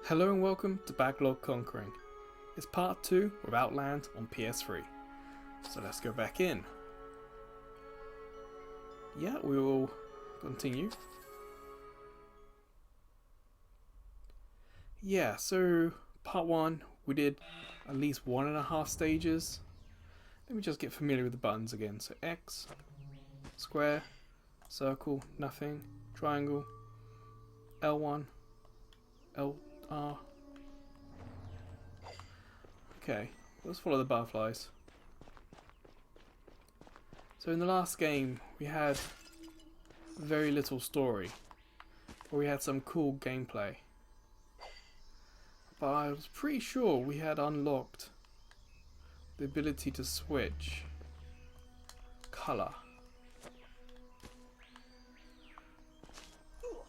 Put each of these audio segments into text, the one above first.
Hello and welcome to Backlog Conquering. It's part 2 of Outland on PS3. So let's go back in. Yeah, we will continue. Yeah, so part 1 we did at least 1.5 stages. Let me just get familiar with the buttons again. So X, square, circle, nothing, triangle, L1, LR. Okay, let's follow the butterflies. So in the last game we had very little story, but we had some cool gameplay. But I was pretty sure we had unlocked the ability to switch color.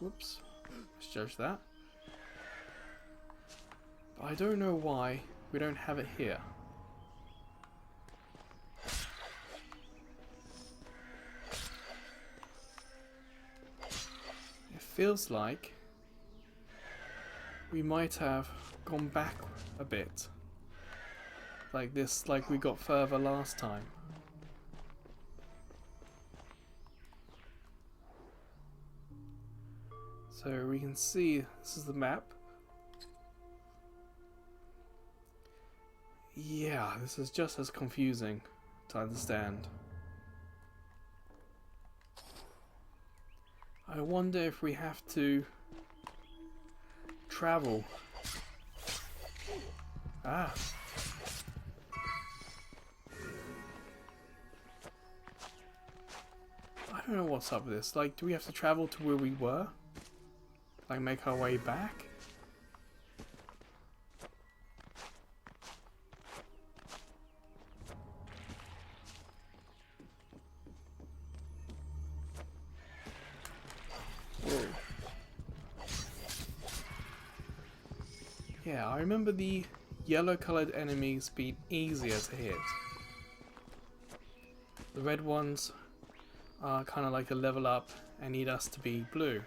Whoops, let's judge that. But I don't know why we don't have it here. It feels like we might have gone back a bit. Like this, like we got further last time. So we can see this is the map. Yeah, this is just as confusing to understand. I wonder if we have to travel. Ah. I don't know what's up with this. Like, do we have to travel to where we were? Like, make our way back? Whoa. Yeah, I remember the yellow coloured enemies being easier to hit. The red ones are kind of like a level up and need us to be blue.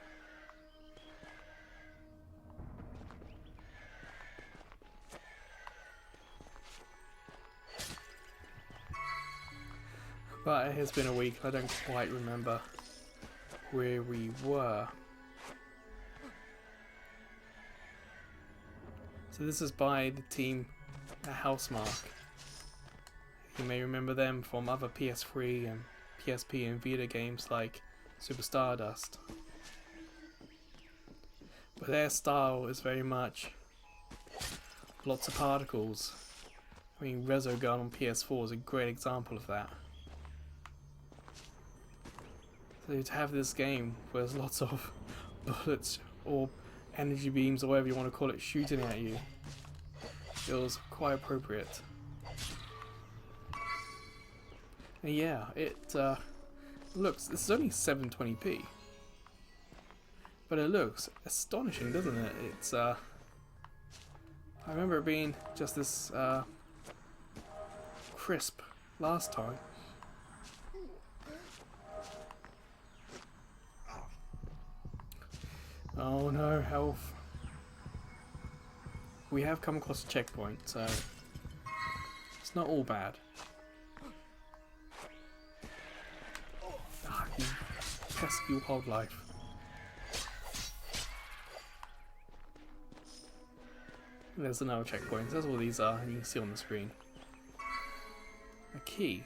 But it has been a week, I don't quite remember where we were. So this is by the team at Housemarque. You may remember them from other PS3 and PSP and Vita games like Super Stardust. But their style is very much lots of particles. I mean, Resogun on PS4 is a great example of that. So to have this game where there's lots of bullets or energy beams or whatever you want to call it shooting at you feels quite appropriate. And yeah, it looks, this is only 720p, but it looks astonishing, doesn't it? It's I remember it being just this crisp last time. Oh no, health. We have come across a checkpoint, so it's not all bad. Ah, you pesky wildlife. There's another checkpoint. That's all these are, you can see on the screen. A key.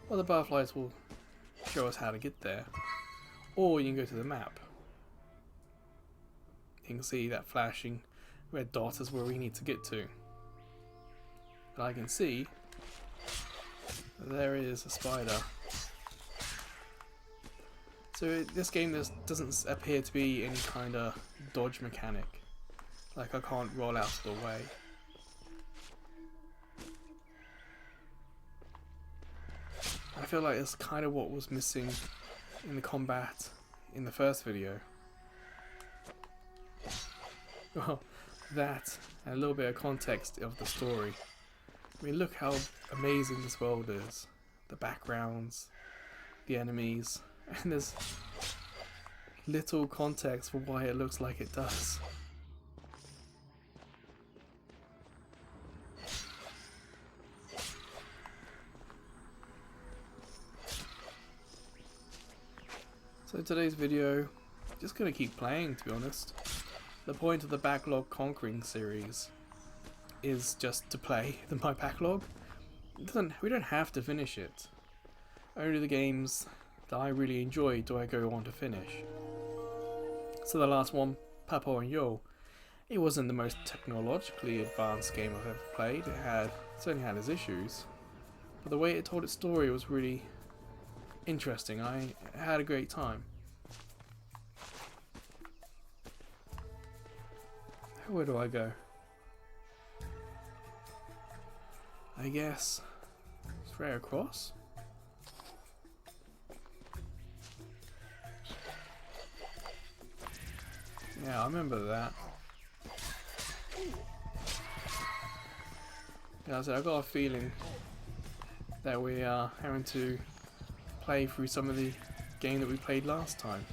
Well, the butterflies will show us how to get there, or you can go to the map. You can see that flashing red dot is where we need to get to. And I can see there is a spider. So this game doesn't appear to be any kind of dodge mechanic, like I can't roll out of the way. I feel like it's kind of what was missing in the combat in the first video. Well, that and a little bit of context of the story. I mean, look how amazing this world is. The backgrounds, the enemies, and there's little context for why it looks like it does. So today's video, just gonna keep playing, to be honest. The point of the Backlog Conquering series is just to play my backlog. We don't have to finish it. Only the games that I really enjoy do I go on to finish. So the last one, Papo and Yo, it wasn't the most technologically advanced game I've ever played. It certainly had its issues, but the way it told its story was really interesting. I had a great time. Where do I go? I guess straight across. Yeah, I remember that. Yeah, I got a feeling that we are having to play through some of the game that we played last time.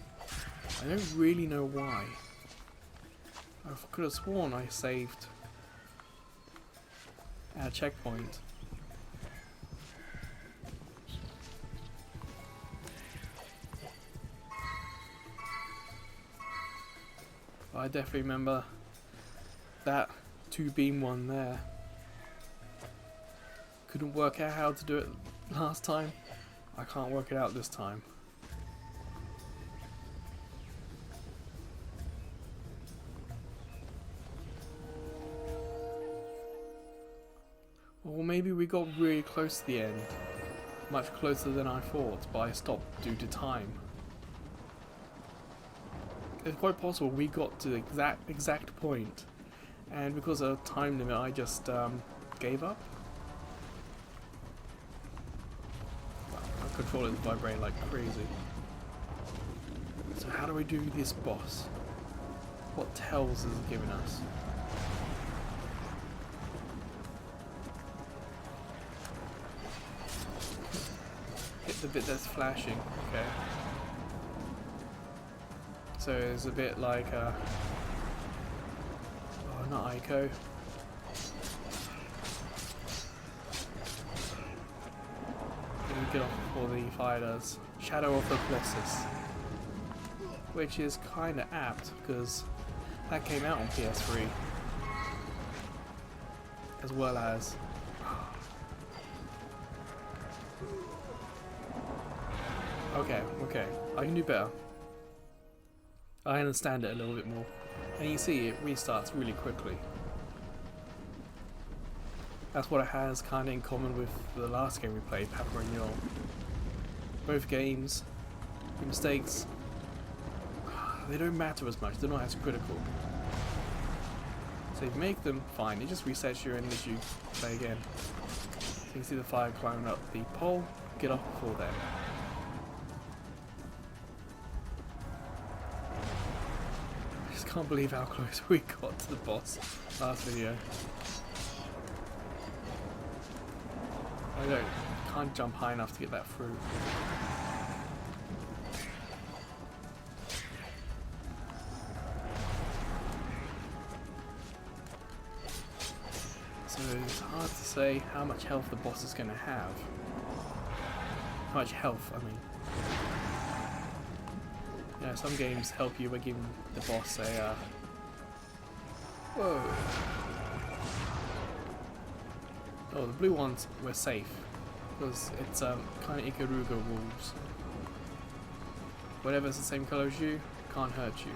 I don't really know why. I could have sworn I saved at a checkpoint. But I definitely remember that 2-beam one there. Couldn't work out how to do it last time. I can't work it out this time. Or maybe we got really close to the end. Much closer than I thought, but I stopped due to time. It's quite possible we got to the exact point, and because of time limit I just gave up. My controller is vibrating like crazy. So how do we do this boss? What tells is it giving us? Hit the bit that's flashing, okay. So it's a bit like oh, not Ico. Let me get off before the fire does. Shadow of the Colossus, which is kind of apt because that came out on PS3, as well as okay, I can do better. I understand it a little bit more, and you see it restarts really quickly. That's what it has kind of in common with the last game we played, Papo and Yo. Both games, the mistakes, they don't matter as much, they're not as critical. So if you make them, fine, it just resets you and lets you play again. So you can see the fire climbing up the pole, get off before then. I can't believe how close we got to the boss last video. Can't jump high enough to get that through. So it's hard to say how much health the boss is going to have. How much health, I mean. You know, some games help you by giving the boss a whoa. Oh, the blue ones were safe because it's kind of Ikaruga rules. Whatever's the same color as you can't hurt you.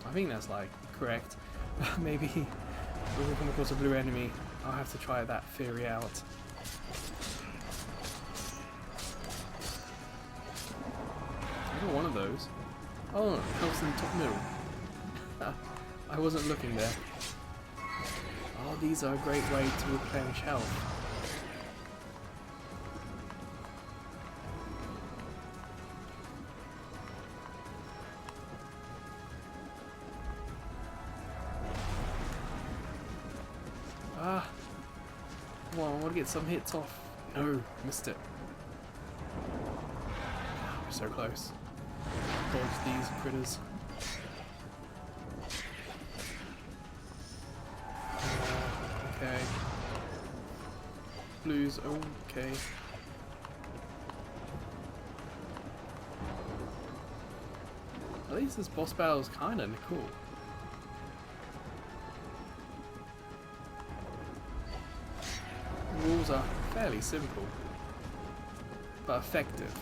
I think that's like correct. Maybe when we come across a blue enemy, I'll have to try that theory out. I got one of those. Oh, helps in the top middle. I wasn't looking there. Oh, these are a great way to replenish health. Ah! Come on, I want to get some hits off. No, missed it. We're so close. dodge these critters. Okay. Blues, okay. At least this boss battle is kind of cool. The rules are fairly simple, but effective.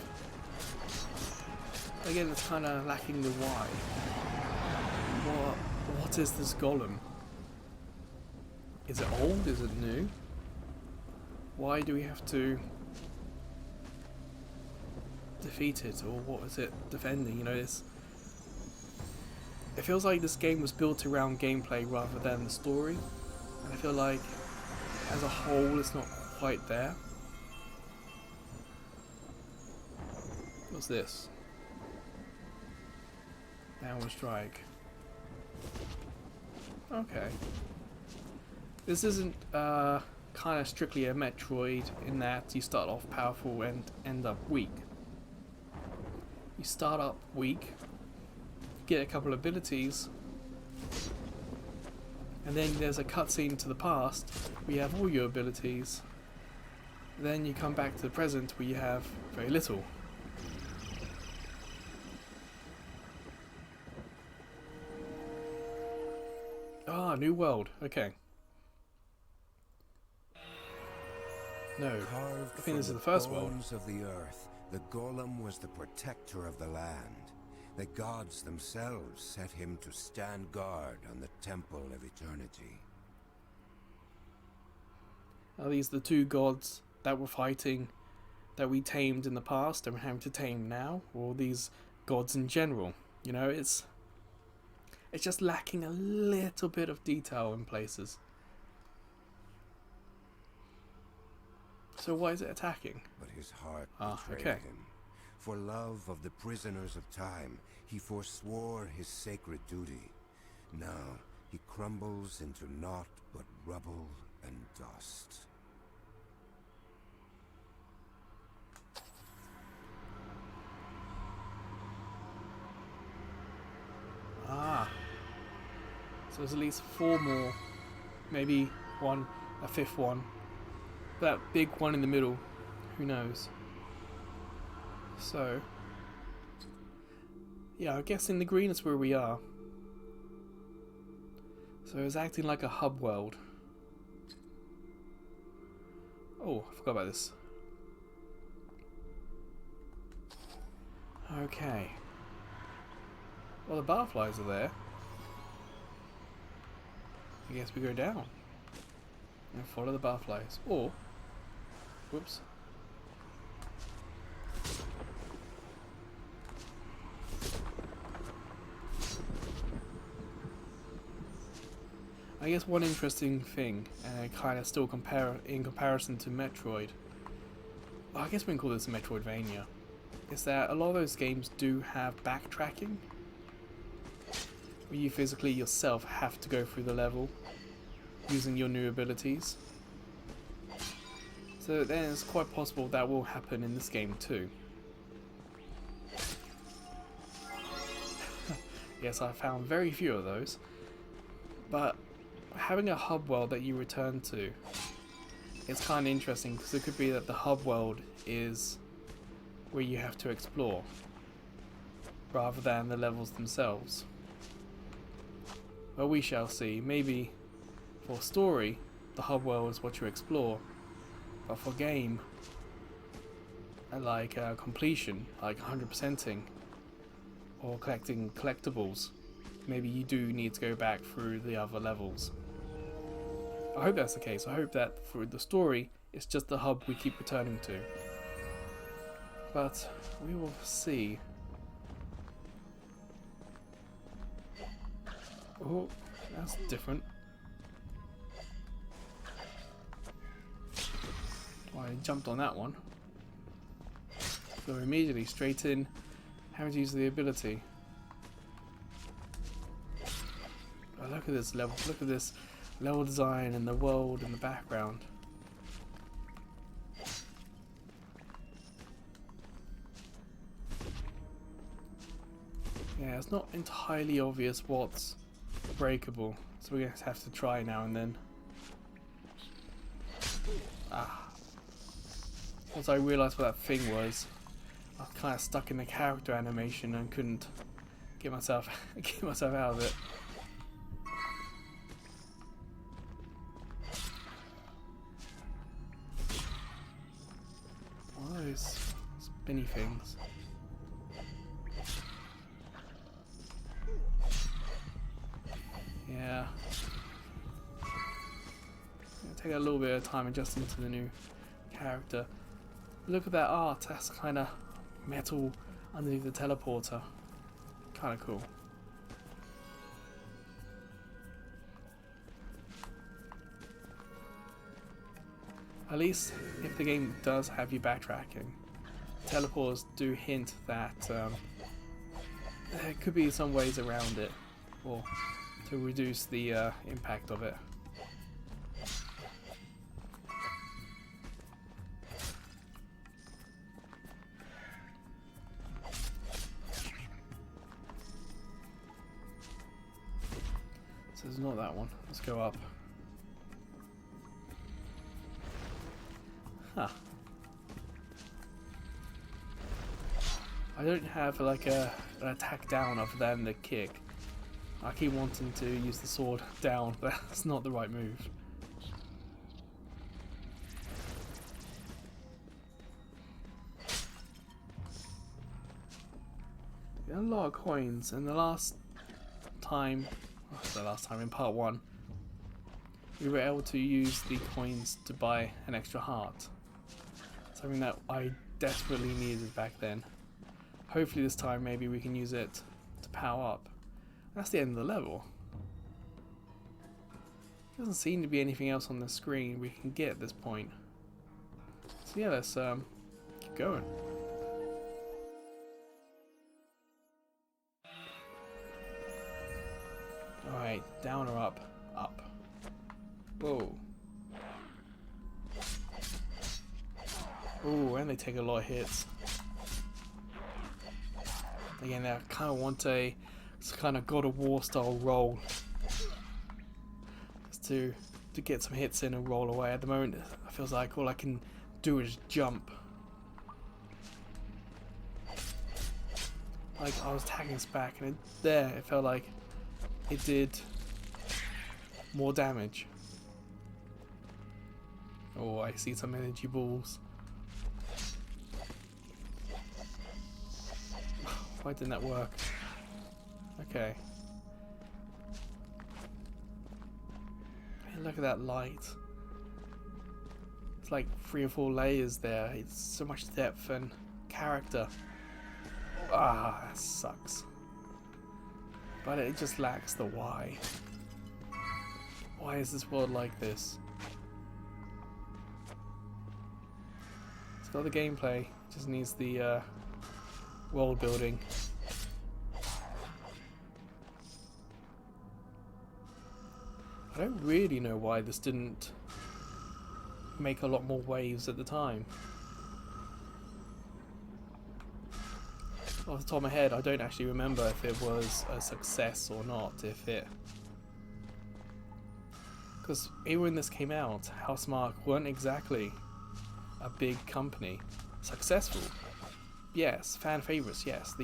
Again, it's kind of lacking the why. What is this golem? Is it old? Is it new? Why do we have to defeat it, or what is it defending? You know, it feels like this game was built around gameplay rather than the story, and I feel like as a whole it's not quite there. What's this? Downward strike. Okay. This isn't kind of strictly a Metroid in that you start off powerful and end up weak. You start up weak, get a couple abilities, and then there's a cutscene to the past where you have all your abilities. Then you come back to the present where you have very little. Ah, new world. Okay. No, I think this is the first world. Of the earth, the golem was the protector of the land. The gods themselves set him to stand guard on the Temple of Eternity. Are these the two gods that we're fighting, that we tamed in the past and we're having to tame now? Or these gods in general? You know, it's just lacking a little bit of detail in places. So why is it attacking? But his heart betrayed okay. him. For love of the prisoners of time, he forswore his sacred duty. Now he crumbles into naught but rubble and dust. Ah. So there's at least 4 more. Maybe a 5th one. That big one in the middle. Who knows? So, yeah, I guess in the green is where we are. So it's acting like a hub world. Oh, I forgot about this. Okay. Well, the butterflies are there. I guess we go down and follow the butterflies. Or, whoops. I guess one interesting thing, kind of still in comparison to Metroid, well, I guess we can call this a Metroidvania, is that a lot of those games do have backtracking, where you physically yourself have to go through the level using your new abilities. So then it's quite possible that will happen in this game too. Yes, I found very few of those, but having a hub world that you return to is kind of interesting, because it could be that the hub world is where you have to explore rather than the levels themselves. Well, we shall see. Maybe for story the hub world is what you explore, but for game like completion, like 100%ing or collecting collectibles, maybe you do need to go back through the other levels. I hope that's the case. I hope that for the story, it's just the hub we keep returning to. But we will see. Oh, that's different. Well, I jumped on that one. So immediately straight in, having to use the ability. Oh, look at this level. Look at this level design and the world in the background. Yeah, it's not entirely obvious what's breakable, so we're going to have to try now and then. Ah. Once I realised what that thing was, I was kind of stuck in the character animation and couldn't get myself out of it. What are those spinny things? Yeah. It'll take a little bit of time adjusting to the new character. Look at that art, that's kind of metal underneath the teleporter. Kind of cool. At least if the game does have you backtracking, teleporters do hint that there could be some ways around it, or to reduce the impact of it. So it's not that one. Let's go up. Huh. I don't have like an attack down other than the kick. I keep wanting to use the sword down, but that's not the right move. We got a lot of coins, and the last time in part 1, we were able to use the coins to buy an extra heart. Something that I desperately needed back then. Hopefully this time maybe we can use it to power up. That's the end of the level. There doesn't seem to be anything else on the screen we can get at this point. So yeah, let's keep going. Alright, down or up? Up. Whoa. Ooh, and they take a lot of hits. Again, I kind of want a kind of God of War style roll. Just to get some hits in and roll away. At the moment, it feels like all I can do is jump. Like I was tagging this back, and it felt like it did more damage. Oh, I see some energy balls. Why didn't that work? Okay. Hey, look at that light. It's like 3 or 4 layers there. It's so much depth and character. Ah, that sucks. But it just lacks the why. Why is this world like this? It's got the gameplay, it just needs the world building. I don't really know why this didn't make a lot more waves at the time. Off the top of my head, I don't actually remember if it was a success or not. Because even when this came out, Housemarque weren't exactly a big company. Successful, yes. Fan favorites, yes.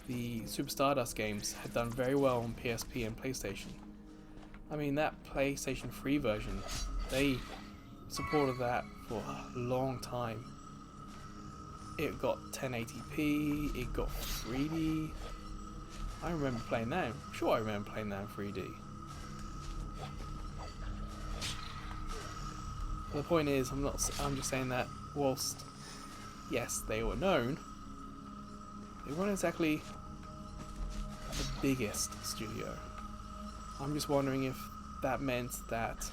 The Super Stardust games had done very well on PSP and PlayStation. I mean, that PlayStation 3 version, they supported that for a long time. It got 1080p, it got 3D. I remember playing that. I'm sure I remember playing that in 3D. But the point is, I'm just saying that whilst, yes, they were known, they weren't exactly the biggest studio. I'm just wondering if that meant that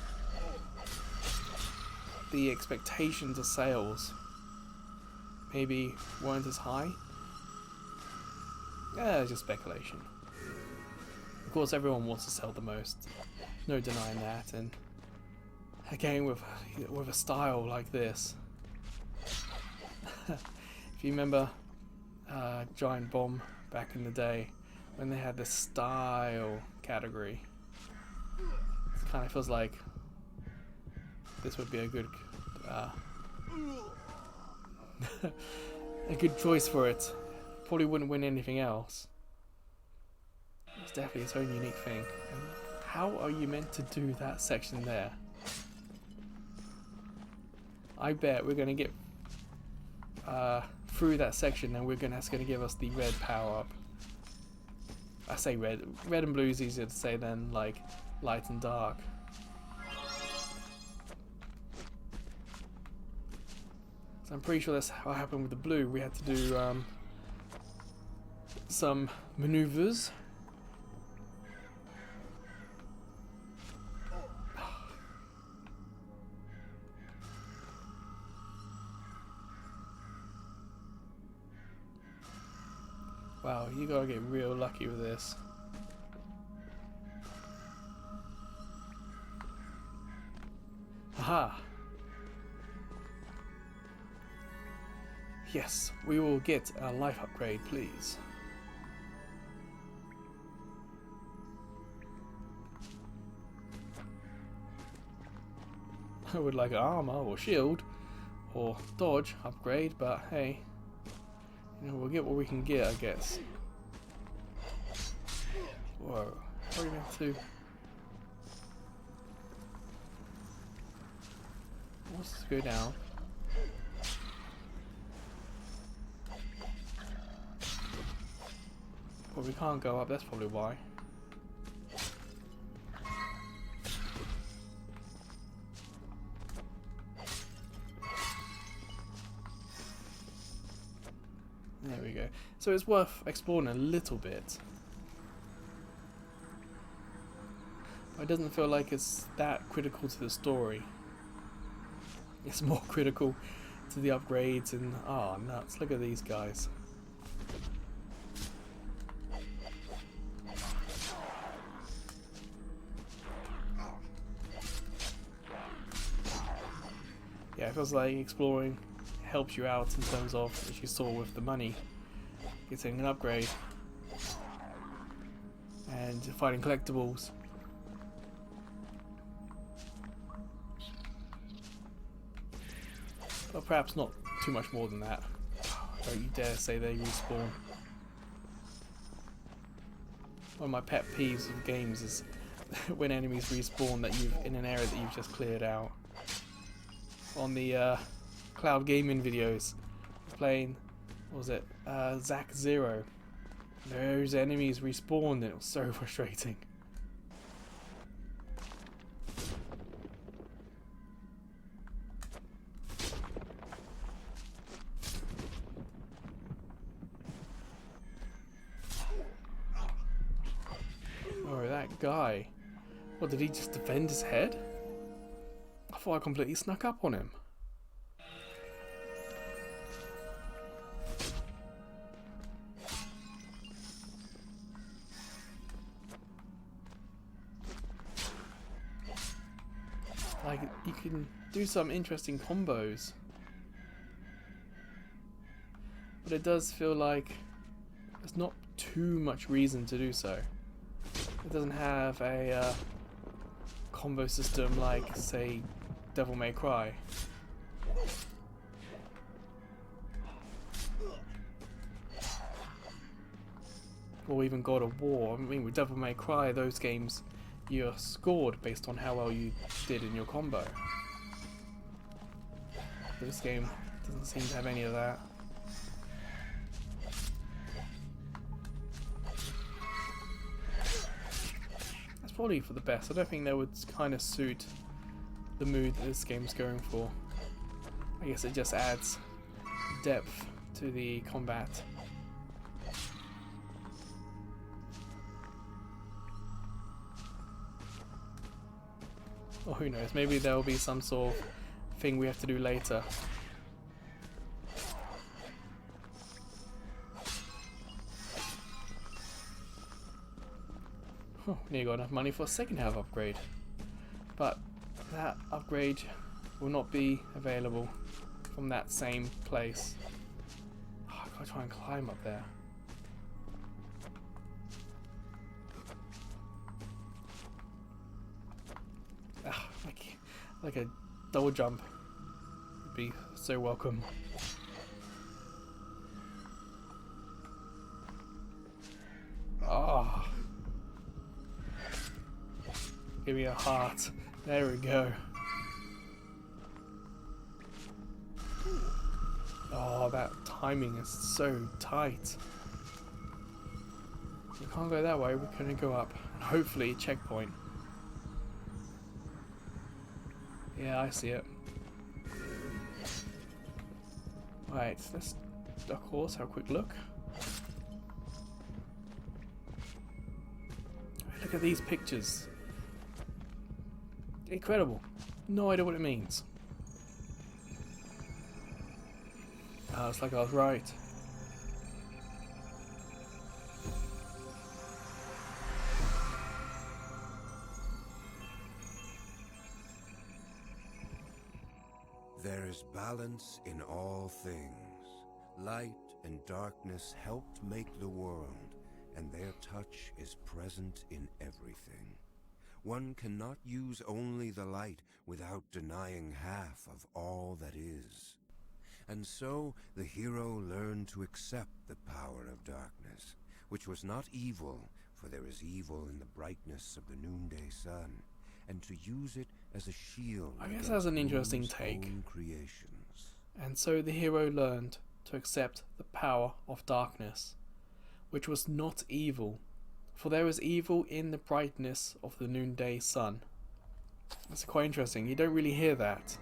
the expectations of sales maybe weren't as high. Yeah, just speculation. Of course, everyone wants to sell the most. No denying that. And again, with a style like this, if you remember giant bomb back in the day when they had the style category. It kind of feels like this would be a good a good choice for it. Probably wouldn't win anything else. It's definitely its own unique thing. And how are you meant to do that section there? I bet we're going to get through that section and that's going to give us the red power up. I say red. Red and blue is easier to say than like light and dark. So I'm pretty sure that's what happened with the blue. We had to do some maneuvers. Wow, you gotta get real lucky with this. Aha! Yes, we will get a life upgrade, please. I would like an armor or shield or dodge upgrade, but hey, you know, we'll get what we can get, I guess. Whoa, how are we meant to? Let's go down. But we can't go up, that's probably why. There we go. So it's worth exploring a little bit. But it doesn't feel like it's that critical to the story. It's more critical to the upgrades and... oh, nuts. Look at these guys. Yeah, it feels like exploring helps you out in terms of, as you saw with the money, getting an upgrade and fighting collectibles. Or perhaps not too much more than that. Don't you dare say they respawn. One of my pet peeves of games is when enemies respawn that you've in an area that you've just cleared out. On the cloud gaming videos, playing, what was it, Zack Zero. Those enemies respawned and it was so frustrating. Oh, that guy. What, did he just defend his head? I thought I completely snuck up on him. Like, you can do some interesting combos. But it does feel like there's not too much reason to do so. It doesn't have a combo system like, say, Devil May Cry. Or even God of War. I mean, with Devil May Cry, those games, you're scored based on how well you did in your combo. But this game doesn't seem to have any of that. That's probably for the best. I don't think that would kind of suit the mood that this game's going for. I guess it just adds depth to the combat. Or who knows, maybe there'll be some sort of thing we have to do later. Oh, nearly got enough money for a second half upgrade. But that upgrade will not be available from that same place. Oh, God, try and climb up there. Ah, like a double jump would be so welcome. Ah, give me a heart. There we go. Oh, that timing is so tight. We can't go that way, we can only go up. And hopefully, checkpoint. Yeah, I see it. Right, let's, of course, have a quick look. Look at these pictures. Incredible. No idea what it means. It's like I was right. There is balance in all things. Light and darkness helped make the world, and their touch is present in everything. One cannot use only the light without denying half of all that is. And so the hero learned to accept the power of darkness, which was not evil, for there is evil in the brightness of the noonday sun, and to use it as a shield. I guess that's an interesting take. Creations. And so the hero learned to accept the power of darkness, which was not evil, for there is evil in the brightness of the noonday sun. That's quite interesting. You don't really hear that.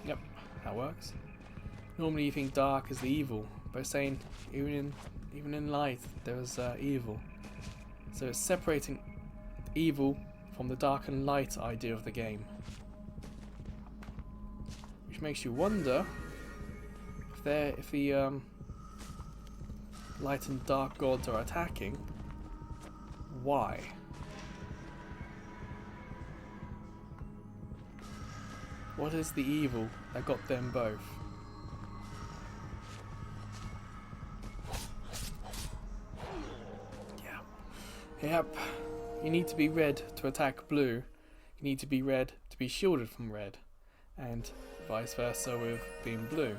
Yep, that works. Normally you think dark is the evil, but it's saying even in light there is evil. So it's separating evil from the dark and light idea of the game. Which makes you wonder if the light and dark gods are attacking, why? What is the evil that got them both? Yeah. Yep. You need to be red to attack blue. You need to be red to be shielded from red. And vice versa with being blue.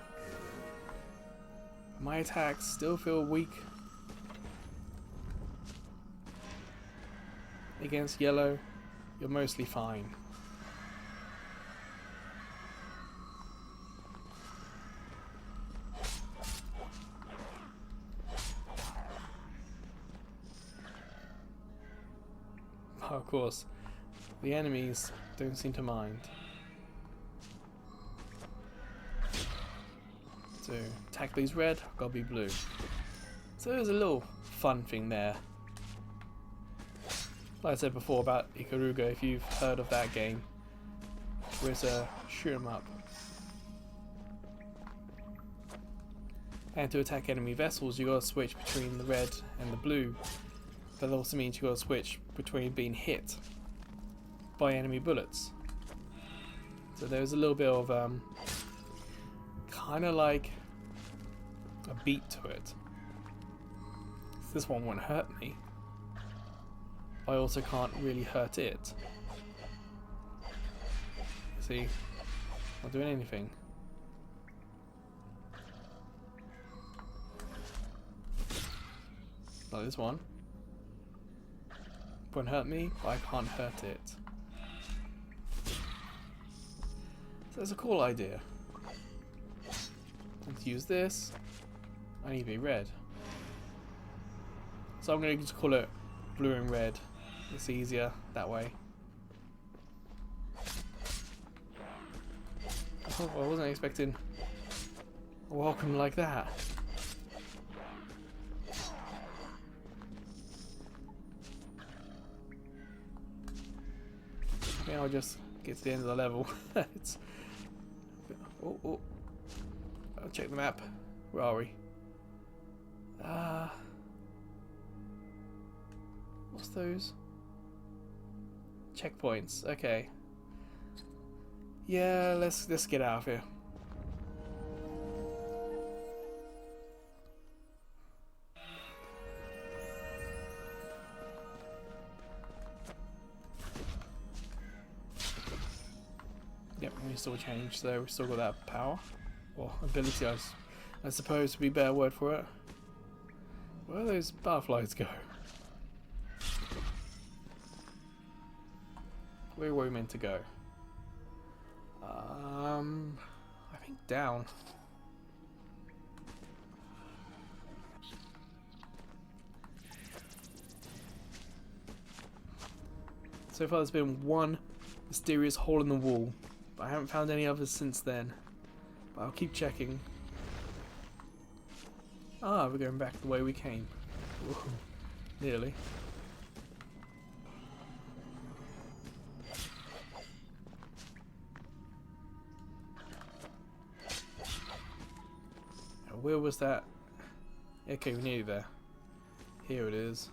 My attacks still feel weak against yellow. You're mostly fine. Of course, the enemies don't seem to mind. So, attack these red, gotta be blue. So there's a little fun thing there. Like I said before about Ikaruga, if you've heard of that game, where it's a shoot 'em up. And to attack enemy vessels, you gotta switch between the red and the blue. That also means you gotta switch between being hit by enemy bullets. So there's a little bit of kind of like a beat to it. This one won't hurt me. I also can't really hurt it. See, not doing anything. Like this one. Won't hurt me, but I can't hurt it. So it's a cool idea. And to use this, I need to be red. So I'm going to just call it blue and red. It's easier that way. Oh, I wasn't expecting a welcome like that. Okay, I'll just get to the end of the level. It's... Oh. I'll check the map. Where are we? What's those? Checkpoints. Okay. Yeah, let's get out of here. nothing still changed, so we still got that power. Or ability, I suppose would be a better word for it. Where do those butterflies go? Where were we meant to go? I think down. So far there's been one mysterious hole in the wall, but I haven't found any others since then. But I'll keep checking. Ah, we're going back the way we came. Ooh, nearly. Now, where was that? Okay, we're nearly there. Here it is.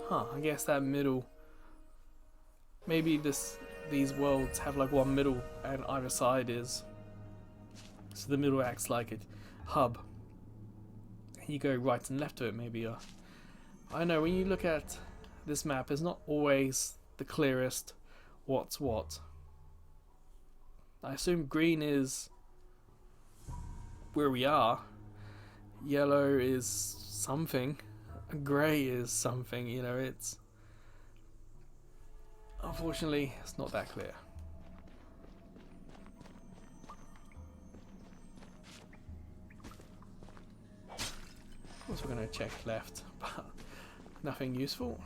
Huh, I guess that middle, maybe these worlds have like one middle and either side is, so the middle acts like a hub. You go right and left to it maybe. I know when you look at this map, it's not always the clearest what's what. I assume green is where we are, yellow is something, grey is something, you know, it's... Unfortunately, it's not that clear. Of course we're going to check left, but nothing useful.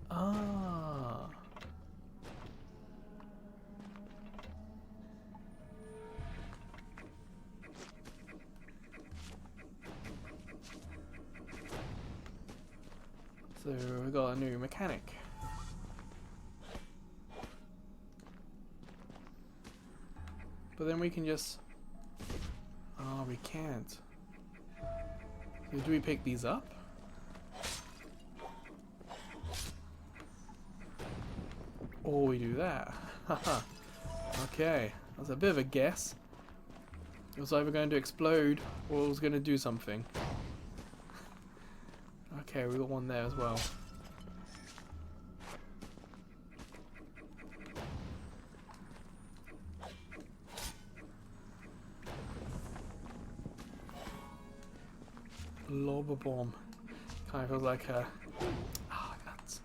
Ah... So we got a new mechanic. But then we can just... Oh, we can't. So do we pick these up? Or we do that? Haha. Okay, that's a bit of a guess. It was either going to explode or it was going to do something. Okay, we got one there as well. Lobber bomb. Kind of feels like a... Ah, nuts.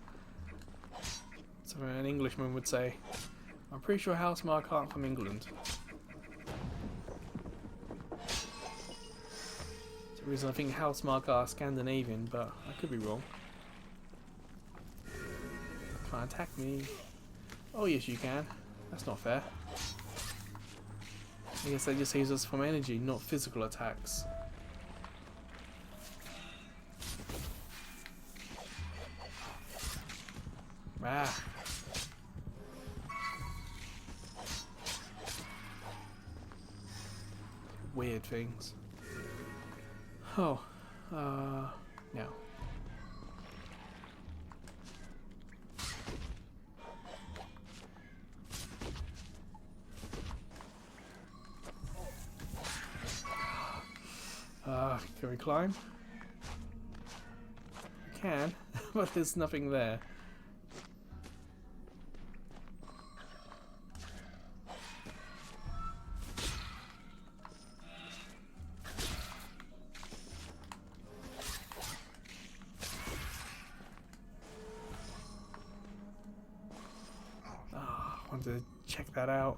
So an Englishman would say. I'm pretty sure Housemarque aren't from England. For some reason I think Housemarque are Scandinavian, but I could be wrong. Can't attack me. Oh yes you can. That's not fair. I guess that just saves us from energy, not physical attacks. Ah. Weird things. Oh, no. Can we climb? We can, but there's nothing there. Wanted to check that out.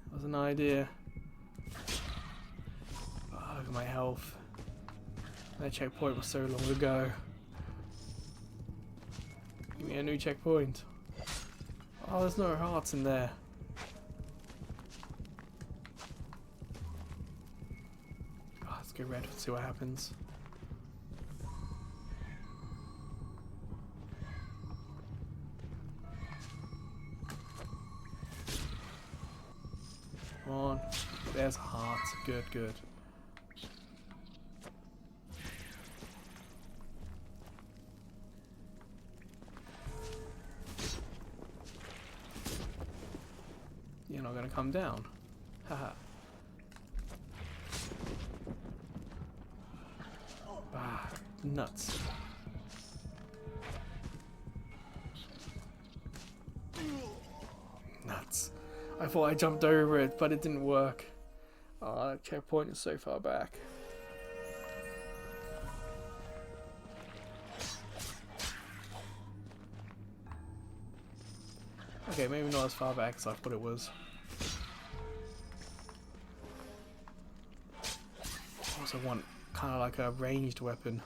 That was an idea. Oh, look at my health. That checkpoint was so long ago. Give me a new checkpoint. Oh, there's no hearts in there. Oh, let's go red and see what happens. Come on. There's a heart. Good, good. not going to come down. Haha. Ah, nuts. Nuts. I thought I jumped over it, but it didn't work. Oh, that checkpoint is so far back. Okay, maybe not as far back as I thought it was. I also want kind of like a ranged weapon.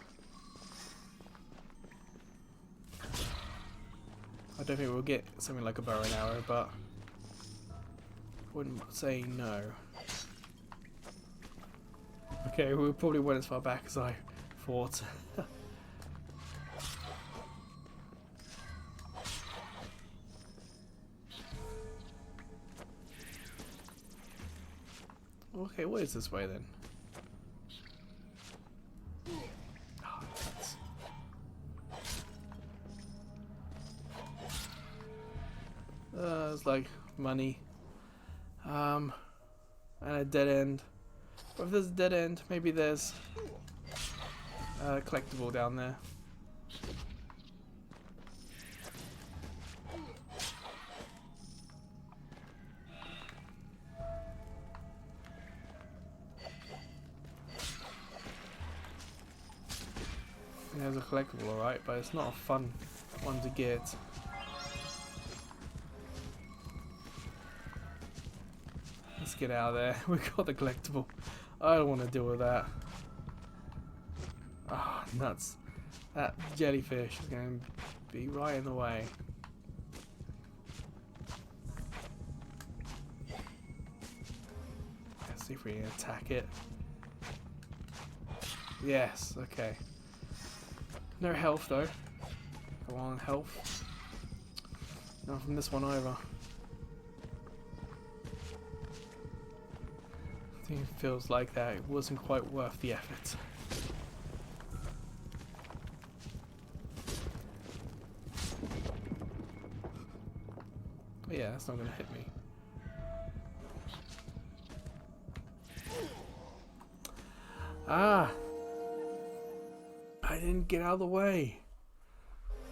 I don't think we'll get something like a bow and arrow, but I wouldn't say no. Okay, we probably went as far back as I thought. Okay, what is this way then? Oh, it's like money. And a dead end. But if there's a dead end, maybe there's a collectible down there. There's a collectible, alright, but it's not a fun one to get. Let's get out of there. We got the collectible. I don't want to deal with that. Ah, oh, nuts. That jellyfish is going to be right in the way. Let's see if we can attack it. Yes, okay. No health though. Come on, health. Not from this one either. I think it feels like that. It wasn't quite worth the effort. But yeah, that's not going to hit me. Ah! I didn't get out of the way.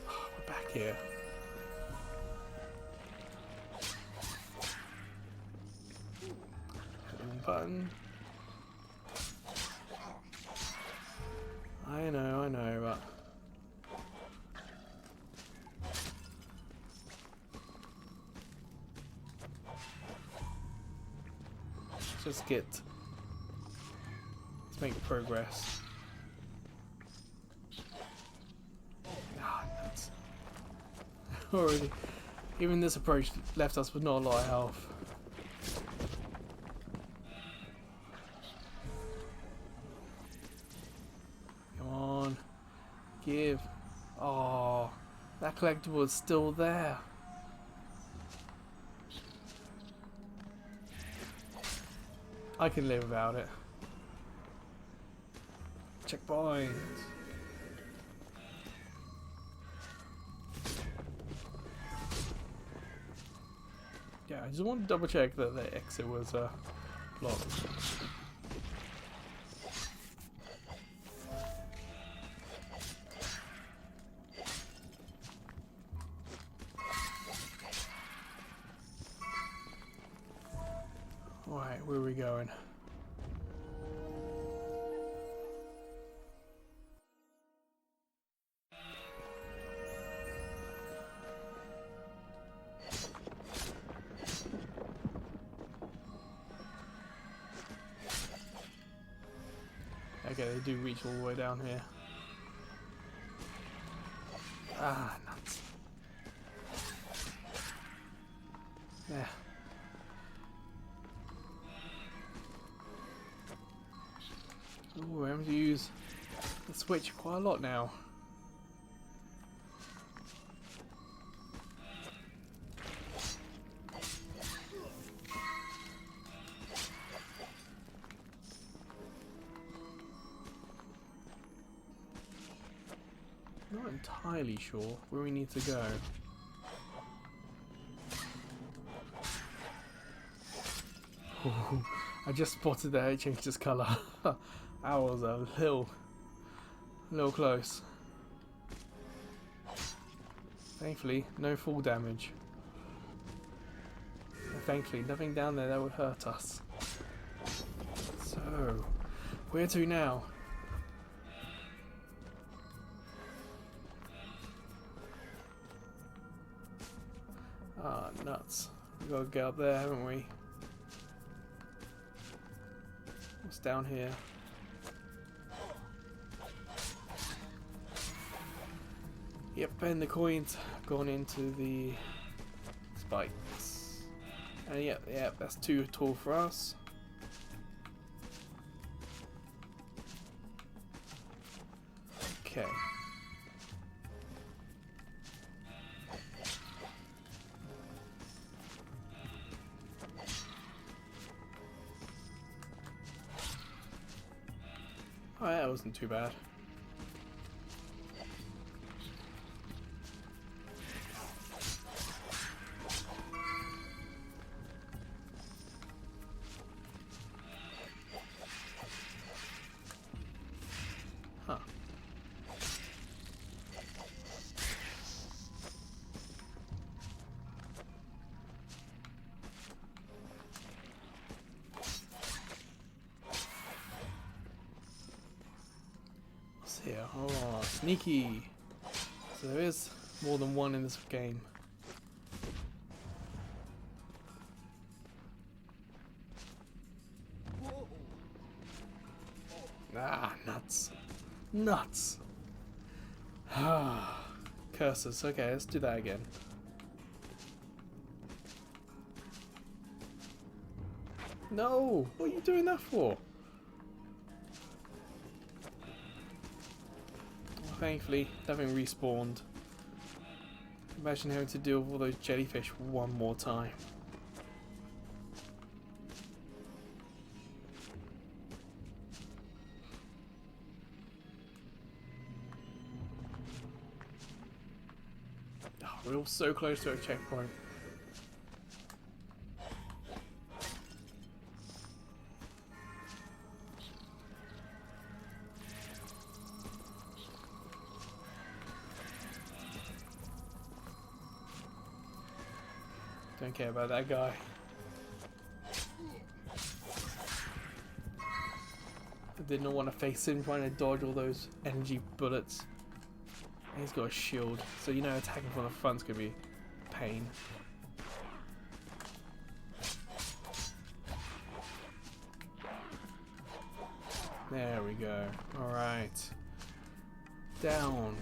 Oh, we're back here. Button. I know, but let's make progress. Ah, nuts. Already, even this approach left us with not a lot of health. Come on, give. Oh, that collectible is still there. I can live without it. Checkpoint. Yeah, I just want to double check that the exit was locked. Alright, where are we going? Okay, they do reach all the way down here. Ah, nuts. Yeah. Ooh, I'm having to use the switch quite a lot now. Not entirely sure where we need to go. Ooh, I just spotted that it changed its colour. That was a little close. Thankfully, no full damage. And thankfully, nothing down there that would hurt us. So, where to now? Ah, nuts. We gotta get up there, haven't we? What's down here? Yep, and the coins gone into the spikes. And yep, that's too tall for us. Okay. Oh, that wasn't too bad. Huh. What's here? Oh, sneaky. So there is more than one in this game. Ah, nuts. Nuts. Ah, curses. Okay, let's do that again. No! What are you doing that for? Well, thankfully, nothing respawned. Imagine having to deal with all those jellyfish one more time. Oh, we're all so close to a checkpoint. Don't care about that guy. I did not want to face him trying to dodge all those energy bullets. And he's got a shield, so you know attacking from the front's gonna be a pain. There we go. Alright. Down.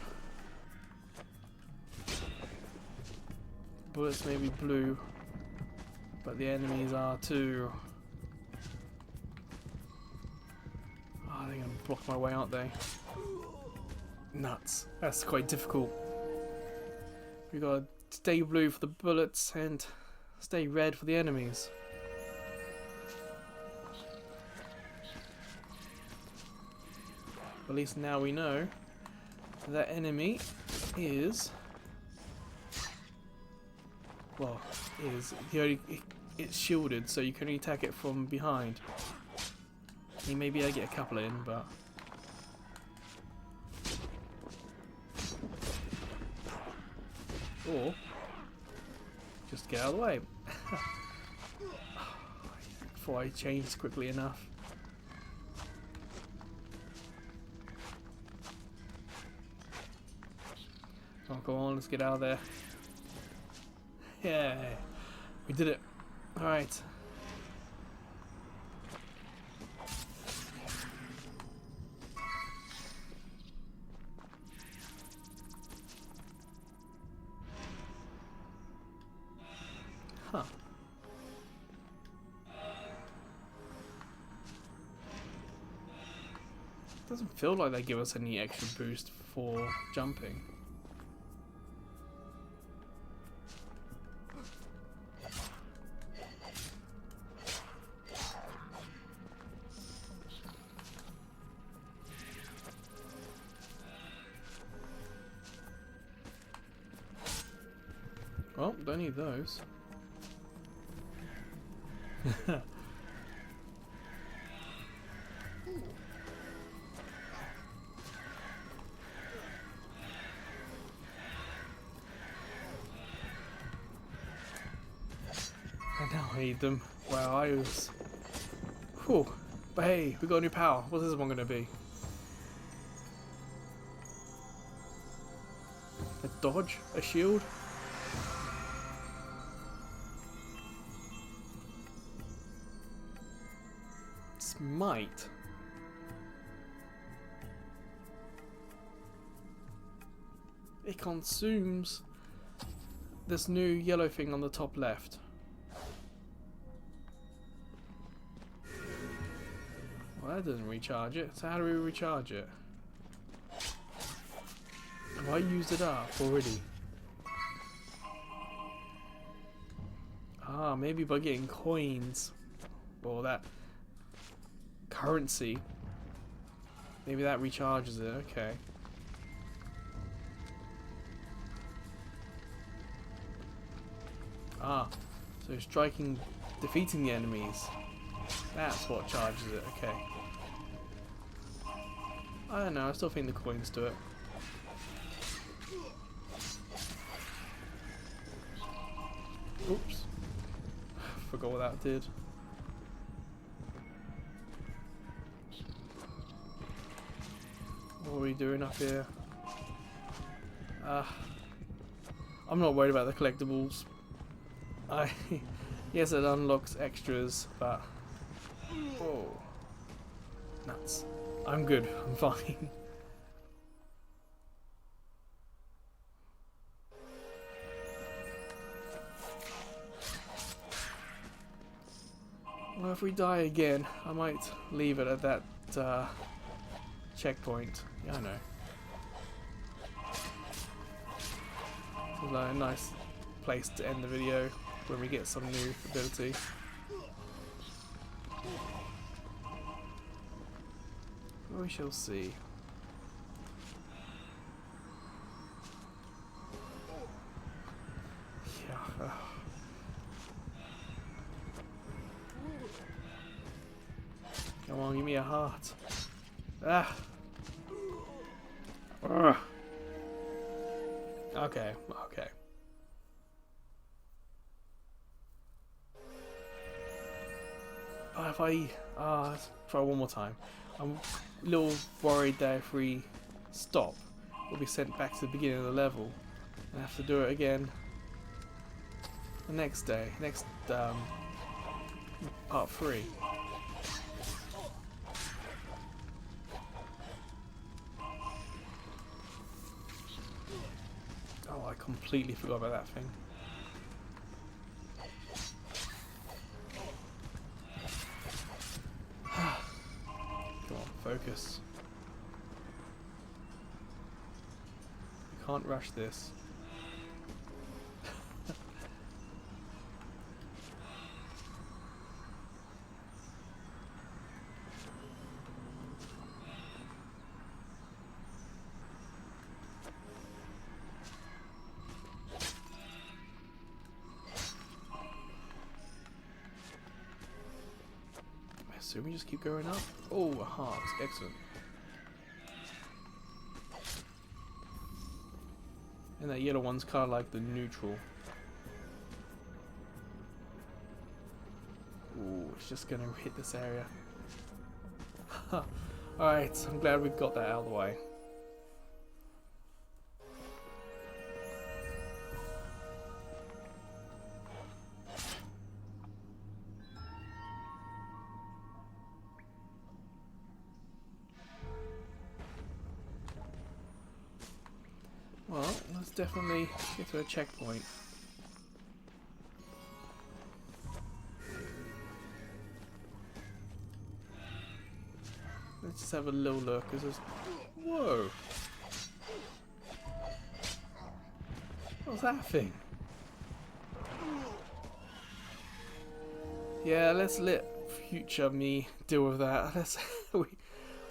Bullets may be blue, but the enemies are too. Oh, they're gonna block my way, aren't they? Nuts. That's quite difficult. We gotta stay blue for the bullets and stay red for the enemies. At least now we know that enemy is. Well, it's shielded, so you can only attack it from behind. You may be able to get a couple in, but or just get out of the way. Before I changed quickly enough. Oh, go on, let's get out of there. Yeah, we did it. Alright. Huh. Doesn't feel like they give us any extra boost for jumping. Well, don't need those. I now need them. Wow, I was... Whew. But hey, we got a new power. What's this one going to be? A dodge? A shield? Smite. It consumes this new yellow thing on the top left. Well, that doesn't recharge it. So how do we recharge it? Have I used it up already? Ah, maybe by getting coins or that currency. Maybe that recharges it. Okay. Ah, so defeating the enemies. That's what charges it. Okay. I don't know. I still think the coins do it. Oops. Forgot what that did. What are we doing up here? I'm not worried about the collectibles. Yes, it unlocks extras, but oh, nuts. I'm good. I'm fine. Well, if we die again, I might leave it at that checkpoint. Yeah, I know. It's like a nice place to end the video when we get some new ability. We shall see. Yeah. Come on, give me a heart. Ah. Ugh. Okay, okay. If I let's try one more time. I'm a little worried that if we stop, we'll be sent back to the beginning of the level and have to do it again the next day, part 3. Oh, I completely forgot about that thing. Come on, focus. We can't rush this. So we just keep going up. Oh, a heart. Excellent. And that yellow one's kind of like the neutral. Ooh, it's just going to hit this area. Alright, I'm glad we've got that out of the way. Well, let's definitely get to a checkpoint. Let's just have a little look. Whoa! What's that thing? Yeah, let's let future me deal with that.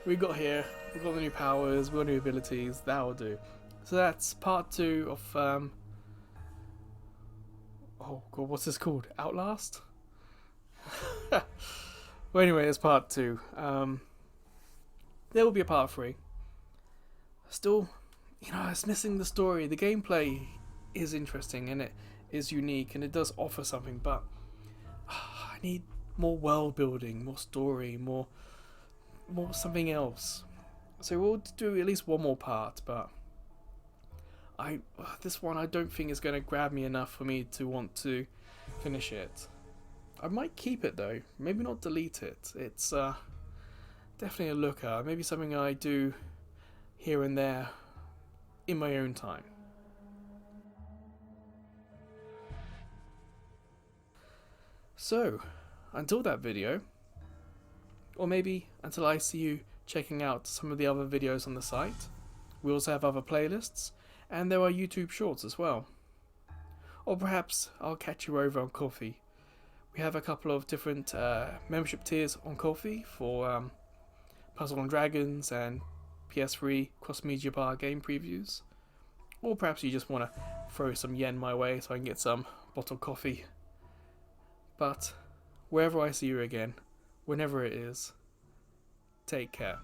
We got here. We got the new powers. We got new abilities. That'll do. So that's part 2 of oh god, what's this called? Outlast? Well, anyway, it's part 2. there will be a part 3. Still, you know, it's missing the story. The gameplay is interesting and it is unique and it does offer something, but I need more world building, more story, more something else. So we'll do at least one more part, but this one I don't think is going to grab me enough for me to want to finish it. I might keep it though, maybe not delete it. It's definitely a looker, maybe something I do here and there in my own time. So, until that video, or maybe until I see you checking out some of the other videos on the site, we also have other playlists, and there are YouTube shorts as well. Or perhaps I'll catch you over on Ko-fi. We have a couple of different membership tiers on Ko-fi for Puzzle and Dragons and PS3 cross-media bar game previews. Or perhaps you just want to throw some yen my way so I can get some bottled coffee. But wherever I see you again, whenever it is, take care.